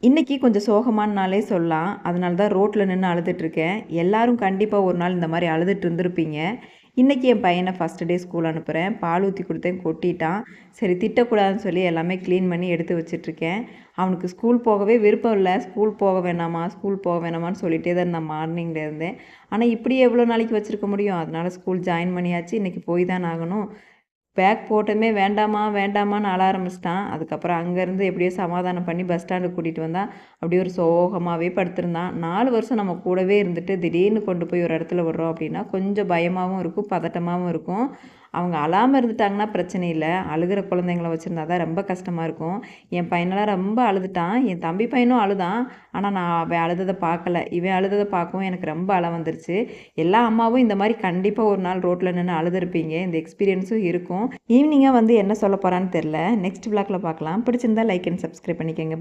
இன்னைக்கு கொஞ்சம் சோகமான நாளே சொல்லலாம். அதனால தான் ரோட்ல நின்னு அழுதுட்டுருக்கேன். எல்லாரும் கண்டிப்பா ஒரு நாள் இந்த மாரி அழுதுட்டு இருந்திருப்பீங்க. இன்னைக்கு என் பையன ஃபர்ஸ்ட் டே ஸ்கூல் அனுப்புறேன். பால் ஊத்தி குடுத்தேன், கொட்டிட்டான். சரி திட்டக்கூடாதுன்னு சொல்லி எல்லாமே கிளீன் பண்ணி எடுத்து வச்சுட்டுருக்கேன். அவனுக்கு ஸ்கூல் போகவே விருப்பம் இல்ல. ஸ்கூல் போக வேணாமா, ஸ்கூல் போக வேணாமான்னு சொல்லிட்டே தான் இருந்தான் மார்னிங்ல இருந்தே. ஆனா இப்படியே எவ்வளோ நாளைக்கு வச்சிருக்க முடியும்? அதனால ஸ்கூல் ஜாயின் பண்ணியாச்சு. இன்னைக்கு போய் தான ஆகணும். பேக் போட்டதுமே வேண்டாம்மா, வேண்டாம்மான்னு அழ ஆரம்பிச்சுட்டான். அதுக்கப்புறம் அங்கேருந்து எப்படியோ சமாதானம் பண்ணி பஸ் ஸ்டாண்டுக்கு கூட்டிட்டு வந்தா, அப்படியே ஒரு சோகமாவே படுத்திருந்தான். 4 வருஷம் நம்ம கூடவே இருந்துட்டு, திடீர்னு கொண்டு போய் ஒரு இடத்துல விடுறோம் அப்படின்னா, கொஞ்சம் பயமாவும் இருக்கும், பதட்டமாவும் இருக்கும். அவங்க அழாம இருந்துட்டாங்கன்னா பிரச்சனை இல்ல. அழுகுற குழந்தைங்கள வச்சிருந்தா தான் ரொம்ப கஷ்டமா இருக்கும். என் பையனெல்லாம் ரொம்ப அழுதுட்டான். என் தம்பி பையனும் அழுதான். ஆனா, நான் அவன் அழுதத பார்க்கல. இவன் அழுதத பார்க்கவும் எனக்கு ரொம்ப அழ வந்துருச்சு. எல்லா அம்மாவும் இந்த மாரி கண்டிப்பா ஒரு நாள் ரோட்ல நின்னு அழுதுருப்பீங்க. இந்த எக்ஸ்பீரியன்ஸும் இருக்கும். ஈவினிங்கா வந்து என்ன சொல்ல போறான்னு தெரியல. நெக்ஸ்ட் விளாக்ல பார்க்கலாம். பிடிச்சிருந்தா லைக் அண்ட் சப்ஸ்கிரைப் பண்ணிக்கங்க.